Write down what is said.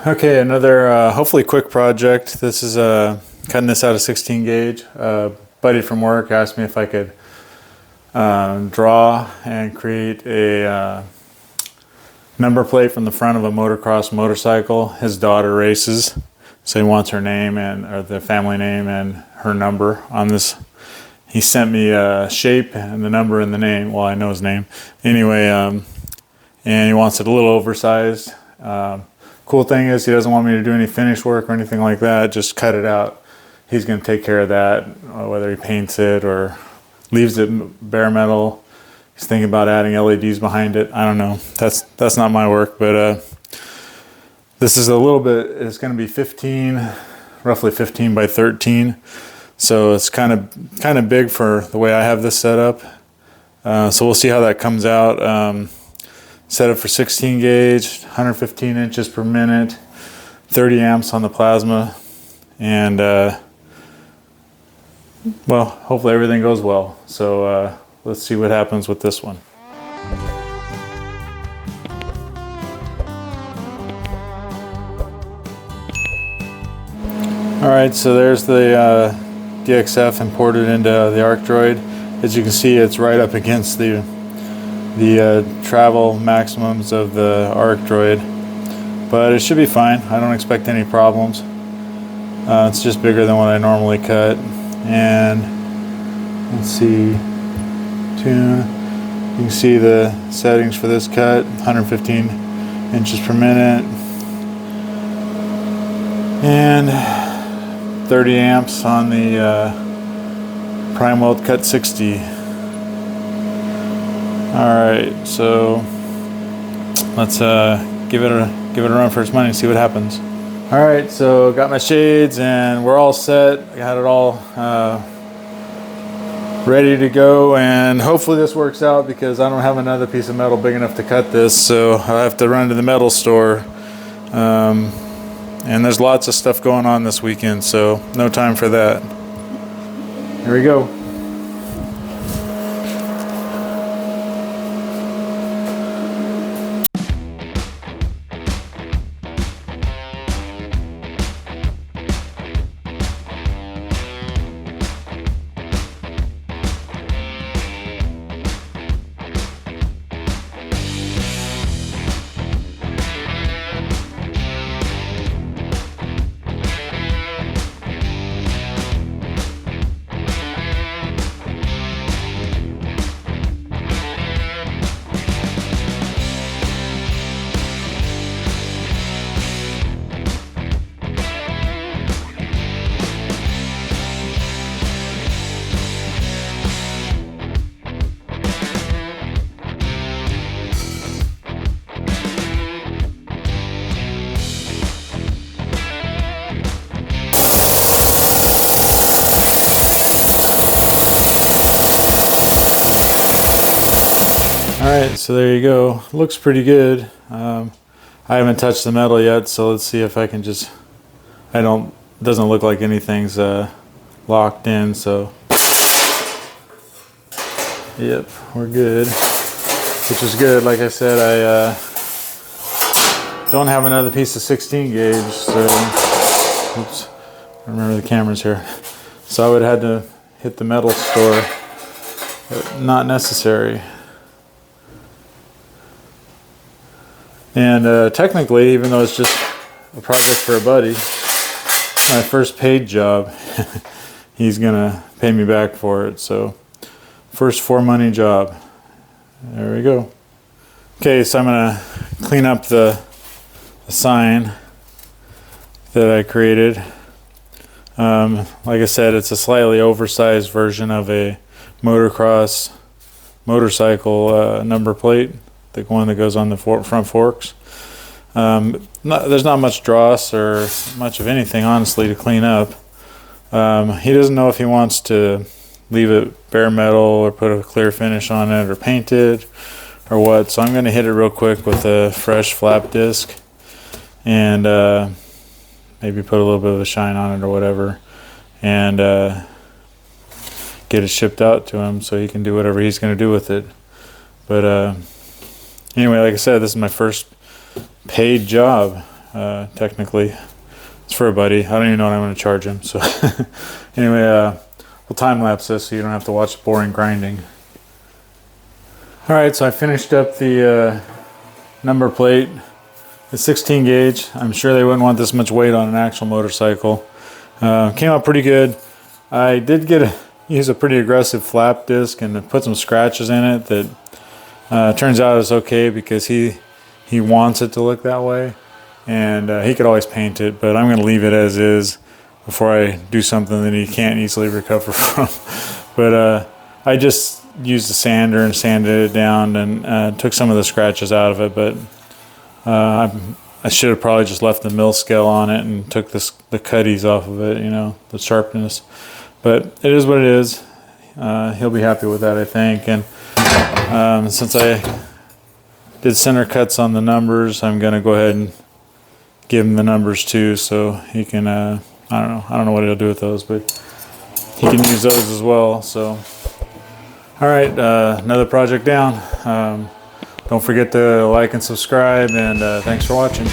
Okay, another hopefully quick project. This is cutting this out of 16 gauge. A buddy from work asked me if I could draw and create a number plate from the front of a motocross motorcycle. His daughter races, so he wants her name or the family name and her number on this. He sent me a shape and the number and the name. Well, I know his name anyway, and he wants it a little oversized. Cool thing is he doesn't want me to do any finish work or anything like that, just cut it out. He's going to take care of that, whether he paints it or leaves it bare metal. He's thinking about adding LEDs behind it. I don't know. That's not my work, but this is a little bit, it's going to be roughly 15 by 13. So it's kind of big for the way I have this set up. So we'll see how that comes out. Set up for 16 gauge, 115 inches per minute, 30 amps on the plasma, and well, hopefully everything goes well. So let's see what happens with this one. Alright, so there's the DXF imported into the Arcdroid. As you can see, it's right up against the travel maximums of the Arcdroid, but it should be fine. I don't expect any problems. It's just bigger than what I normally cut. And let's see, tune. You can see the settings for this cut: 115 inches per minute and 30 amps on the prime weld cut 60. Alright, so let's give it a run for its money and see what happens. Alright, so got my shades and we're all set. I got it all ready to go, and hopefully this works out because I don't have another piece of metal big enough to cut this, so I'll have to run to the metal store. And there's lots of stuff going on this weekend, so no time for that. Here we go. Alright, so there you go. Looks pretty good. I haven't touched the metal yet, so let's see if I can just... it doesn't look like anything's locked in, so... Yep, we're good. Which is good. Like I said, I don't have another piece of 16 gauge, so... Oops, I remember the camera's here. So I would have had to hit the metal store, but not necessary. And technically, even though it's just a project for a buddy, my first paid job, he's gonna pay me back for it. So, first for money job. There we go. Okay, so I'm gonna clean up the sign that I created. Like I said, it's a slightly oversized version of a motocross motorcycle number plate. The one that goes on the front forks. There's not much dross or much of anything, honestly, to clean up. He doesn't know if he wants to leave it bare metal or put a clear finish on it or paint it or what. So I'm going to hit it real quick with a fresh flap disc and maybe put a little bit of a shine on it or whatever, and get it shipped out to him so he can do whatever he's going to do with it. But anyway, like I said, this is my first paid job. technically. It's for a buddy. I don't even know what I'm going to charge him. So anyway, we'll time lapse this so you don't have to watch boring grinding. All right, so I finished up the number plate. The 16 gauge. I'm sure they wouldn't want this much weight on an actual motorcycle. Came out pretty good. I did use a pretty aggressive flap disc and put some scratches in it that turns out is okay because he wants it to look that way. And he could always paint it, but I'm going to leave it as is before I do something that he can't easily recover from. But I just used a sander and sanded it down and took some of the scratches out of it. But I should have probably just left the mill scale on it and took the cutties off of it, you know, the sharpness. But it is what it is. He'll be happy with that, I think. And since I did center cuts on the numbers, I'm going to go ahead and give him the numbers too, so he can I don't know what he'll do with those, but he can use those as well. So all right, another project down. Don't forget to like and subscribe, and thanks for watching.